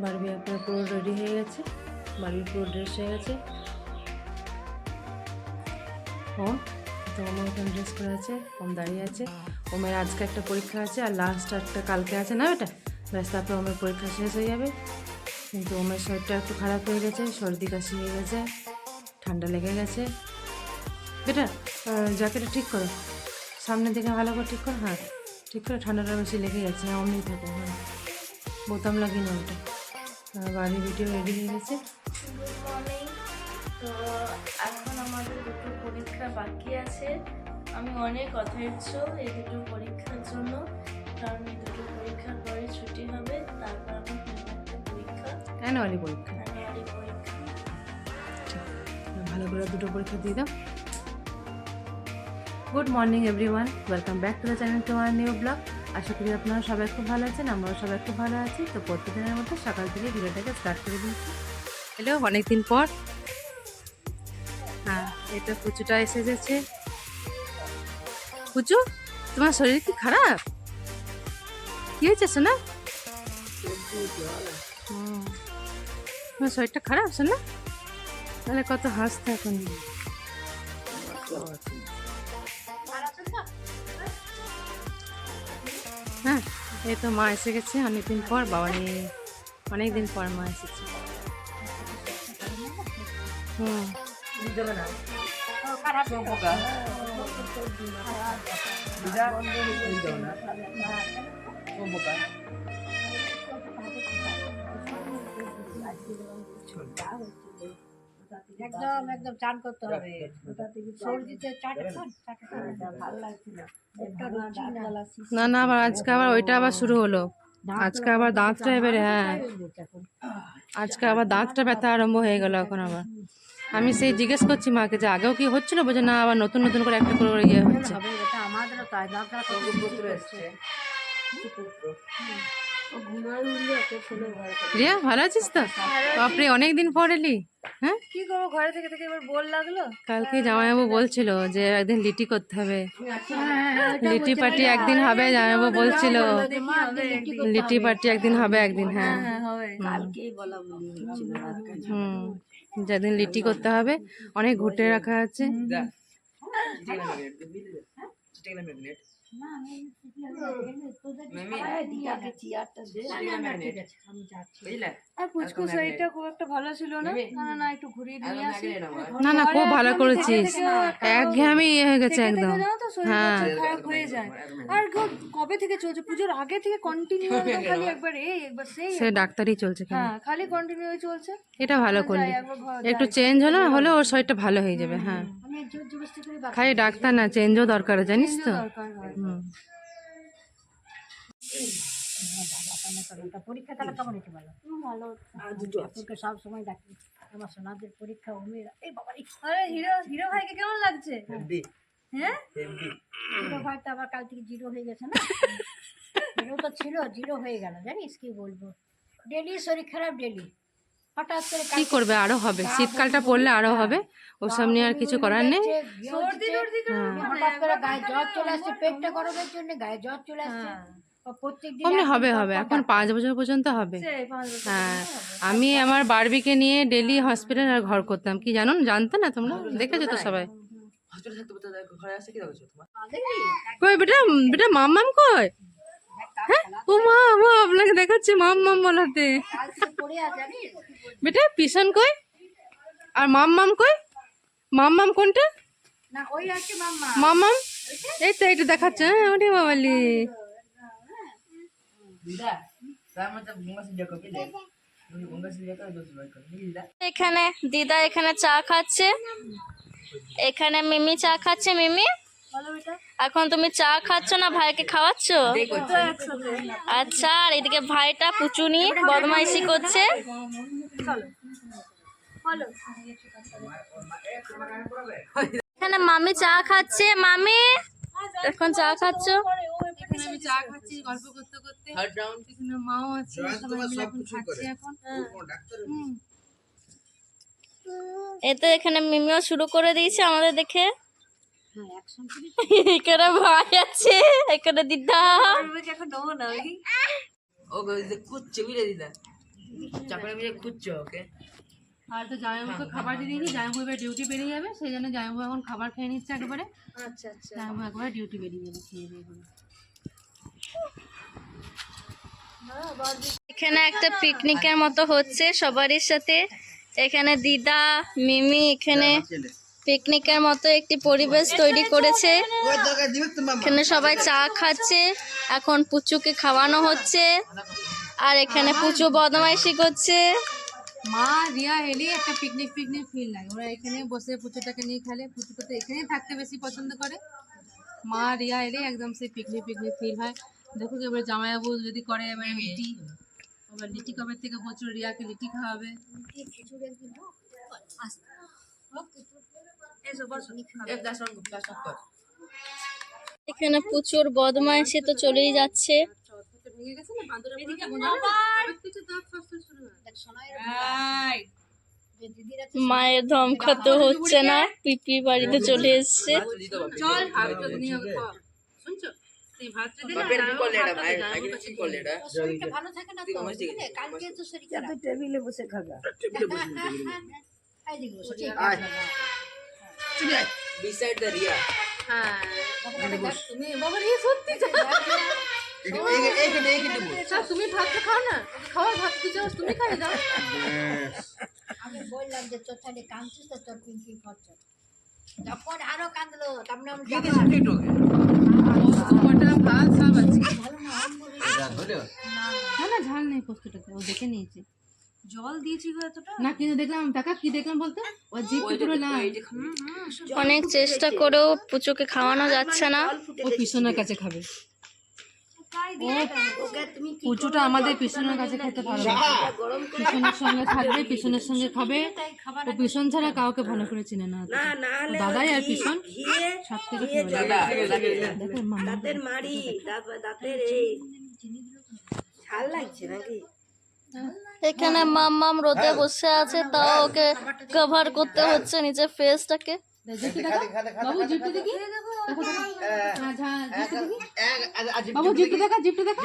Barbie আপনার পুরো ready হয়ে গেছে, বারবি পুরো ড্রেস হয়ে গেছে। ওম তো ওমের এখন ড্রেস করে আছে, ওম দাঁড়িয়ে আছে। ওমের আজকে একটা পরীক্ষা আছে আর লাস্ট একটা কালকে আছে না বেটা, ব্যাস তারপর ওমের পরীক্ষা শেষ হয়ে যাবে। কিন্তু ওমের শরীরটা একটু খারাপ হয়ে গেছে, সর্দি কাশি হয়ে গেছে, ঠান্ডা লেগে গেছে। বেটা জ্যাকেটটা ঠিক করো, সামনের দিকে ভালো করে ঠিক করো। হ্যাঁ ঠিক করে, ঠান্ডাটা বেশি লেগে গেছে। হ্যাঁ অমনি থাকো, হ্যাঁ বোতাম লাগিয়ে না ওটা। বাড়ির ভিডিও রেডি হয়ে গেছে। Good morning. তো এখন আমাদের দুটো পরীক্ষা বাকি আছে। আমি অনেক অধৈর্য এই দুটো পরীক্ষার জন্য, কারণ এই দুটো পরীক্ষার পরে ছুটি হবে। তারপর আমার একটা পরীক্ষা, অ্যানুয়ালি পরীক্ষা। অ্যানুয়ালি পরীক্ষা। ভালো করে দুটো পরীক্ষা দিয়ে দাও। Good morning everyone, welcome back to the channel to my new blog. আশা করি আপনারা সবাই খুব ভালো আছেন, আমরাও সবাই খুব ভালো আছি। তো প্রতিদিনের মতো সকাল থেকে ভিডিওটাকে স্টার্ট করে দিয়েছি। হ্যালো, অনেকদিন পর। হ্যাঁ এটা পুচুটা এসে গেছে। পুচু, তোমার শরীর কি খারাপ? কি হয়েছে শোনা? তোমার শরীরটা খারাপ শোনা? তাহলে কত হাসতে এখন। হ্যাঁ এই তো মা এসে গেছে অনেকদিন পর, বাবা নিয়ে অনেকদিন পর মা এসেছে। একদম একদম চান করতে হবে। সর্দিতে ভালো লাগছিল। না না, আবার আজকে আবার ওইটা আবার শুরু হলো। আজকে আবার দাঁতটা এবারে, হ্যাঁ আজকে আবার দাঁতটা ব্যথা আরম্ভ হয়ে গেল এখন আবার। আমি সেই জিজ্ঞেস করছি মাকে যে আগেও কি হচ্ছিল, বলছে না আবার নতুন নতুন করে একটা করে ইয়ে হচ্ছে। আমাদেরও তাই দাঁতটা রিয়া ভালো আছিস তো? বাপরে অনেকদিন পর এলি। হ্যাঁ কি করবো, ঘরে থেকে থেকে এবার বোর লাগলো। কালকে জামাইবাবু বলছিল যে একদিন লিটি করতে হবে, লিটি পার্টি একদিন হবে। জামাইবাবু বলছিল লিটি পার্টি একদিন হবে একদিন। হ্যাঁ কালকেই বলা বলি হচ্ছিল। যেদিন লিটি করতে হবে, অনেক ঘুটে রাখা আছে। পুচকু শরীরটা খুব একটা ভালো ছিল না, না একটু ঘুরিয়ে দিয়ে আসি। না না খুব ভালো করেছিস, একঘেয়েমি ইয়ে হয়ে গেছে একদম। হ্যাঁ খারাপ হয়ে যায়। আর কবে থেকে চলছে, পুজোর আগে থেকে কন্টিনিউ খালি একবার এই একবার সেই সে ডাক্তারই চলছে। হ্যাঁ খালি কন্টিনিউ চলছে। এটা ভালো করলি, একটু চেঞ্জ হলো হলে ওর শরীরটা ভালো হয়ে যাবে। হ্যাঁ আমি জোর জবরদস্তি করে খালি ডাক্তার না, চেঞ্জও দরকার জানিস তো। পরীক্ষা তাহলে কেমন হয়েছে বলো? ভালো, তোকে সব সময় ডাকি আমার সোনাদের পরীক্ষা উমের। এই বাবা, আরে হিরো হিরো ভাইকে কেমন লাগছে? হ্যাঁ হিরো ভাই তো আবার কাল থেকে জিরো হয়ে গেছে না। হিরো তো ছিল, জিরো হয়ে গেল। জানিস কি বলবো, ডেলি শরীর খারাপ, ডেলি হঠাৎ করে কি করবে, আরো হবে, শীতকালটা পড়লে আরো হবে, ওসব নিয়ে আর কিছু করার নেই। হঠাৎ করে গায়ে জ্বর চলে আসছে, পেটটা গরমের জন্য গায়ে জ্বর চলে আসছে। কমলে হবে হবে, এখন 5 বছর পর্যন্ত হবে। হ্যাঁ আমি আমার বারবিকে নিয়ে ডেলি হসপিটাল আর ঘর করতাম, কি জানো, জানতো না তোমরা, দেখেছো তো সবাই। কই বেটা, বেটা মাম্মাম কই? হ্যাঁ ও মা, মা আপনাকে দেখাচ্ছে মাম্মাম বলাতে। বেটা পিছন কই আর মাম্মাম কই? মাম্মাম কোনটা? মাম্মাম এই তো, এটা দেখাচ্ছে। হ্যাঁ ওরে বাবালি, এখানে দিদা এখানে চা খাচ্ছে, এখানে মিমি চা খাচ্ছে। মিমি এখন তুমি চা খাচ্ছ না ভাইকে খাওয়াচ্ছ? আচ্ছা, আর এদিকে ভাইটা পুচুনি বদমাইশি করছে। এখানে মামি চা খাচ্ছে। মামি এখন চা খাচ্ছ? আমি চা খাচ্ছি গল্প করতে করতে, এখানে মাও আছে, সবাই মিলে এখন খাচ্ছি এখন। এই তো এখানে মিমিও শুরু করে দিয়েছে আমাদের দেখে। এখানে ভাই আছে, এখানে দিদা। আর তো জামাইবাবুকে খাবার দিয়ে দিয়েছি, জামাইবাবু এবার ডিউটি বেরিয়ে যাবে, সেই জন্য জামাইবাবু এখন খাবার খেয়ে নিচ্ছে একবারে। আচ্ছা আচ্ছা। জামাইবাবু একবারে ডিউটি বেরিয়ে যাবে খেয়ে দিয়ে বলে। এখানে একটা পিকনিকের মতো হচ্ছে সবারই সাথে। এখানে দিদা মিমি এখানে পিকনিকের মতো একটি পরিবেশ তৈরি করেছে। এখানে সবাই চা খাচ্ছে, এখন পুচুকে খাওয়ানো হচ্ছে, আর এখানে পুচু বদমাইশি করছে। মা রিয়া এলে একটা পিকনিক পিকনিক ফিল লাগে, ওরা এখানে বসে পুচুটাকে নিয়ে খেলে, পুচুটা তো এখানেই থাকতে বেশি পছন্দ করে। মা রিয়া এলে একদম সেই পিকনিক পিকনিক ফিল হয়। দেখো এবার জামাইবাবু যদি করে এবার লিটি, এবার লিটি কবে থেকে প্রচুর রিয়াকে লিটি খাওয়াবে। এখানে প্রচুর বদমাইশি তো চলেই যাচ্ছে। মায়ের ধমকাতে হচ্ছে না, পিপি বাড়িতে চলে এসছে। চল শুনছো এই ভাতটা দিলে শরীরটা ভালো থাকে না তো, বুঝলে? কালকে তো শরীর খারাপ। টেবিলে বসে খাবে। এই দিকে বসো, ঠিক আছে। Beside the Ria. হ্যাঁ তুমি বাবা রিয়া সত্যি তুমি ভাতটা খাও না, খাওয়া ভাত কি চাও তুমি খাই দাও। আমি বললাম যে তোর তাহলে কাঁদছিস তো তোর পিঙ্কি খরচ, যখন আরো কাঁদলো তারপরে আমি কটা ভাত সব আছে। ভালো না আম বলে না না ঝাল নেই পোস্তটাতে, ও দেখে নিয়েছে। জল দিয়েছি গো এতটা। না কিন্তু দেখলাম টাকা কি দেখলাম বলতো, ও জিভটা পুরো লাল। অনেক চেষ্টা করেও পুচুকে খাওয়ানো যাচ্ছে না। ও পিছনের কাছে খাবে, পুচুটা আমাদের পিছনের কাছে খেতে ভালোবাসে, পিছনের সঙ্গে থাকবে, পিছনের সঙ্গে খাবে। ও পিছন ছাড়া কাউকে ভালো করে চিনে না। ও দাদাই আর পিছন সব থেকে দেখেন মামা দাঁতের মাড়ি, দাঁতের এই ঝাল লাগছে নাকি? এখানে মাম্মাম রোদে বসে আছে, তাও ওকে কভার করতে হচ্ছে নিচের ফেসটাকে। জিপটা দেখা বাবু, জিপটা দেখি দেখো দেখো। হ্যাঁ জিপটা দেখি বাবু, জিপটা দেখা, জিপটা দেখা।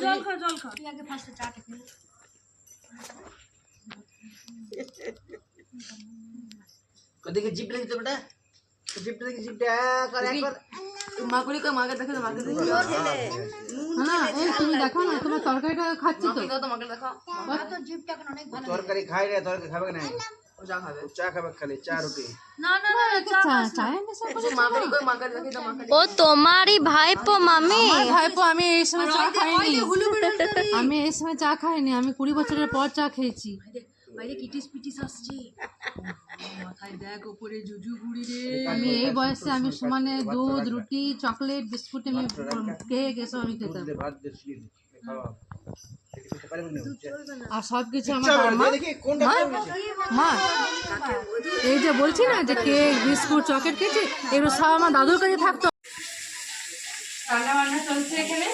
জল খা জল খা, তুই আগে ফার্স্টে চাটা খেয়ে ওদিকে জিপ লেগে বেটা, জিপটা দেখি, জিপটা করে একবার মাগুরি কো মাকে দেখো, মাকে দেখো না। এই তুমি দেখো না, তোমার তরকারিটা খাচ্ছি তো, তোমাকে দেখো। তো জিপটা এখন অনেক ভালো। তরকারি খাই রে, তরকারি খাবে না, ও চা খাবে খালি, চা রুটি। না না না চায় নেশা করে। মাগুরি কো মাকে দেখি তো, মাকে ও তোমারই ভাইপো মামি। ভাইপো। আমি এই সময় চা খাইনি, আমি এই সময় চা খাইনি, আমি 20 বছরের পর চা খেয়েছি। বাইরে কিটিস পিটিস আসছে, মাথায় দেখ উপরে জুজু গুড়ি রে। আমি এই বয়সে আমি সমানে দুধ রুটি চকলেট বিস্কুট আমি কেক এসব আমি খেতাম, ভাত দিয়ে খাওয়া খেতে পারবে না। আর সবকিছু আমার মা দেখি কোনটা মা এই যে বলছি না যে কেক বিস্কুট চকলেট খেয়েছি, এগুলো সব আমার দাদুর কাছে থাকতো। রান্না বান্না চলছে এখানে,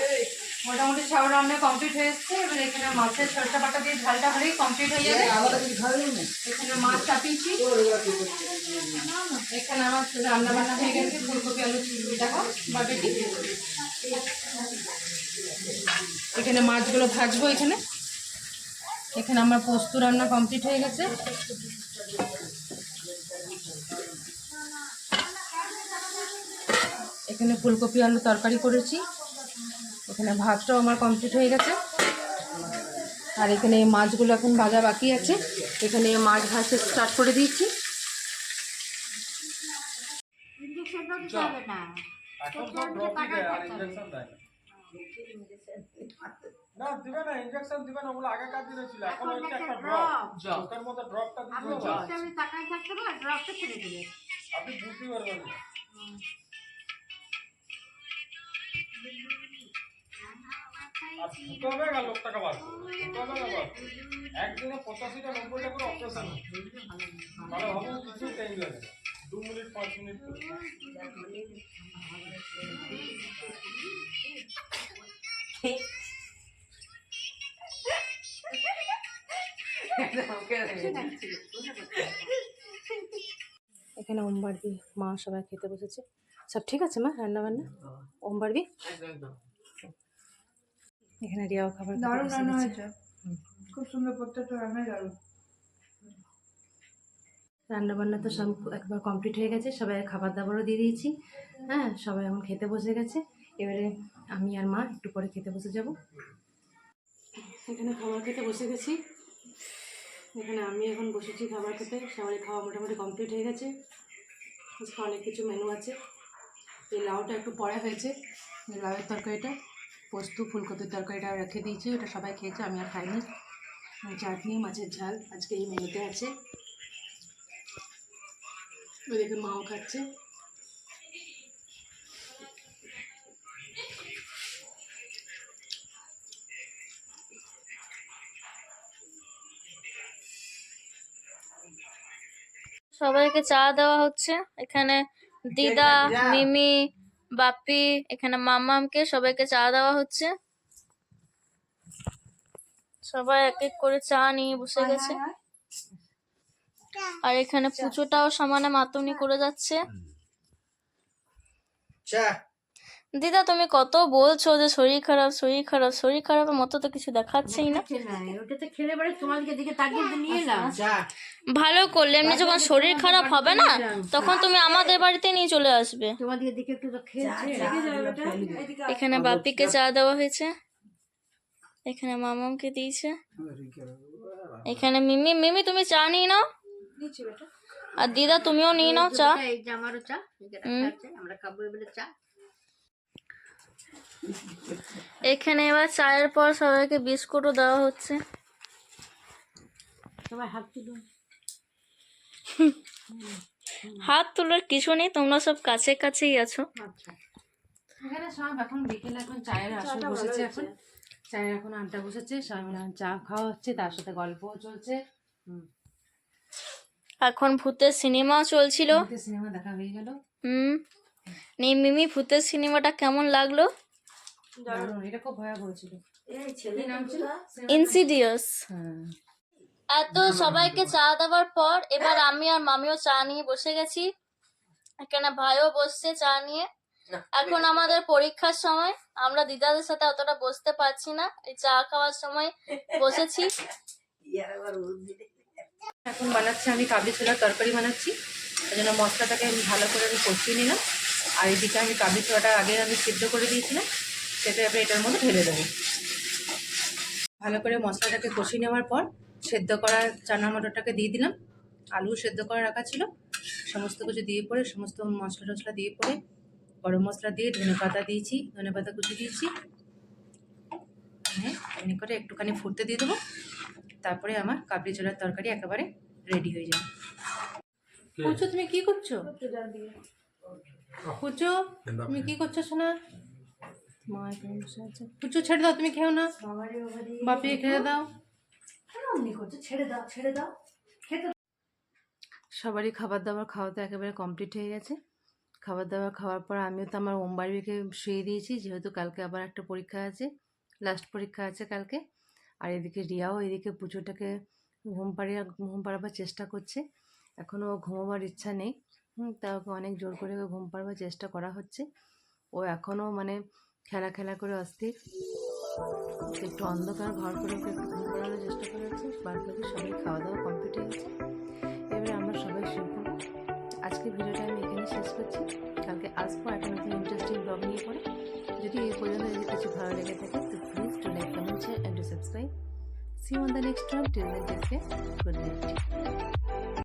মোটামুটি সব রান্না কমপ্লিট হয়ে এসছে। এবার এখানে মাছের সরষা বাটা দিয়ে ঝালটা হলেই কমপ্লিট হয়ে যাবে। এখানে মাছ চাপিয়েছি, এখানে আমার রান্না বান্না হয়ে গেছে। ফুলকপি আলু দেখো বাটাটি, এখানে মাছগুলো ভাজবো। এখানে এখানে আমার পোস্ত রান্না কমপ্লিট হয়ে গেছে। এখানে ফুলকপি আলু তরকারি করেছি, এখানে ভাতটাও আমার কমপ্লিট হয়ে গেছে। আর এখানে এই মাছগুলো এখন ভাজা বাকি আছে, এখানে মাছ ভাজতে স্টার্ট করে দিয়েছি। ইনজেকশনটা দিতে হবে না, না দিবে না, ইনজেকশন দিবে না, ওগুলো আগেকার দিনে ছিল, এখন হচ্ছে একটা ড্রপ, ওটার মধ্যে ড্রপটা দিতে হবে। আমি তাকায় থাকতে পারবো, ড্রপটা ছেড়ে দেবে। আপনি বুঝতে পারবেন না। আর দুটো হবে আর লোকটাকে বার করবে, দুটো হবে আবার একদিনে 85টা 90টা করে অপারেশন, তাহলে হবে কিছু টাইম লাগে, 2 মিনিট 5 মিনিট করে। এখানে ওমবারবি মা সবাই খেতে বসেছে। সব ঠিক আছে মা, রান্না বান্না ওমবারবি? এখানে রিয়াও খাবার খেতে বসে গেছে। খুব সুন্দর, প্রত্যেকটা রান্নাই দারুণ। রান্নাবান্না তো সব একবার কমপ্লিট হয়ে গেছে, সবাই খাবার দাবারও দিয়ে দিয়েছি। হ্যাঁ, সবাই এখন খেতে বসে গেছে। এবারে আমি আর মা একটু পরে খেতে বসে যাব। এখানে খাবার খেতে বসে গেছি। এখানে আমি এখন বসেছি খাবার খেতে। সবাই খাওয়া মোটামুটি কমপ্লিট হয়ে গেছে। আজকে অনেক কিছু মেনু আছে। এই লাউটা একটু পরে হয়েছে, লাউয়ের তরকারিটা, পোস্ত ফুলকপির তরকারিটা রেখে দিয়েছি, ওটা সবাই খেয়েছে, আমি আর খাইনি। চাটনি, মাছের ঝাল আজকে এই মেনুতে আছে। ওইদিকে মাও খাচ্ছে। সবাইকে চা দেওয়া হচ্ছে। এখানে দিদা, মিমি, বাপি, এখানে মামামকে সবাইকে চা দেওয়া হচ্ছে। সবাই এক এক করে চা নিয়ে বসে গেছে। আর এখানে পুজোটাও সমানে মাতনি করে যাচ্ছে। চা দিদা তুমি কত বলছো যে শরীর খারাপ, শরীর খারাপ, শরীর খারাপের মতো তো কিছু দেখাচ্ছেই না। ওটাতে খেলে পরে তোমাদেরকে দিকে তাকিয়ে তো নিয়ে এলাম। চা ভালো করলে, এমনি যখন শরীর খারাপ হবে না তখন তুমি আমাদের বাড়িতে নিয়ে চলে আসবে। তোমাদেরকে দিকে একটু তো খেয়েছে। এখানে বাপিকে চা দেওয়া হয়েছে, এখানে মামামকে দিয়েছে, এখানে মিমি, মিমি তুমি চা নিয়ে নাও, আর দিদা তুমিও নিয়ে নাও চা। এই যে আমারও চা, আমরা খাবো বলে চা। এখানে এবার চায়ের পর সবাইকে বিস্কুটও দেওয়া হচ্ছে। সবাই হাত তুলো। হাত তোলার কিছু নেই, তোমরা সব কাছে কাছেই আছো। আচ্ছা, এখানে সব এখন বিকেলে এখন চায়ের আসর বসেছে। এখন চায়ের এখন আড্ডা বসেছে, সবাই মিলে এখন চা খাওয়া হচ্ছে, তার সাথে গল্পও চলছে। এখন ভূতের সিনেমাও চলছিল। সিনেমা দেখা হয়ে গেল। মিমি, ভূতের সিনেমাটা কেমন লাগলো? দারুণ, এটা খুব ভয়াবহ ছিল। কি নাম ছিল? ইনসিডিয়াস। হ্যাঁ। এত সবাইকে চা দেওয়ার পর এবার আমি আর মামিও চা নিয়ে বসে গেছি। এখানে ভাইও বসছে চা নিয়ে। এখন আমাদের পরীক্ষার সময়, আমরা দিদাদের সাথে অতটা বসতে পারছি না, এই চা খাওয়ার সময় বসেছি। এখন বানাচ্ছি আমি কাবলি ছোলার তরকারি বানাচ্ছি, এই জন্য মশলাটাকে আমি ভালো করে আমি কষিয়ে নিলাম। আর এদিকে আমি কাবলি ছোলাটা আগে আমি সিদ্ধ করে দিয়েছিলাম, সেটা এবার এটার মধ্যে ঢেলে দেবো। ভালো করে মশলাটাকে কষিয়ে নেওয়ার পর সেদ্ধ করা চানা মটরটাকে দিয়ে দিলাম। আলু সেদ্ধ করে রাখা ছিল, সমস্ত কিছু দিয়ে পরে, সমস্ত মশলা টশলা দিয়ে পরে, গরম মশলা দিয়ে ধনে পাতা দিয়েছি, ধনে পাতা কুচি দিয়েছি। এমনি করে একটুখানি ফুটতে দিয়ে দেবো, তারপরে আমার কাবলি ছোলার তরকারি একেবারে রেডি হয়ে যাবে। পুচু তুমি কি করছো? পুচু তুমি কি করছো শোনা? মা এখানে বসে আছে। পুচু ছেড়ে দাও, তুমি খেও না, বাপি খেয়ে দাও। ছেড়ে দাও, ছেড়ে দাও। সবারই খাবার দাবার খাওয়া তো একেবারে কমপ্লিট হয়ে গেছে। খাবার দাবার খাওয়ার পর আমিও তো আমার ওমবাড়িকে শুয়ে দিয়েছি, যেহেতু কালকে আবার একটা পরীক্ষা আছে, লাস্ট পরীক্ষা আছে কালকে। আর এদিকে রিয়াও এদিকে পুজোটাকে ঘুম পাড়াবার চেষ্টা করছে। এখনও ঘুমোবার ইচ্ছা নেই, তা ওকে অনেক জোর করে ঘুম পাড়াবার চেষ্টা করা হচ্ছে। ও এখনও মানে খেলা করে অস্থির। একটু অন্ধকার ঘর করে ওকে একটু ঘুম পাড়ানোর চেষ্টা করা হচ্ছে। বাদ বাকি সবাই খাওয়া দাওয়া কমপ্লিট হয়ে গেছে, এবারে আমরা সবাই শুয়ে পড়ব। আজকে ভিডিওটা আমি এখানে শেষ করছি, কালকে আসবো একটা নতুন ইন্টারেস্টিং ব্লগ নিয়ে পড়ে। যদি এই পর্যন্ত যদি কিছু ভালো লেগে থাকে তো please do like, comment, share and to subscribe. See you on the next one. Till then, take care. Good night.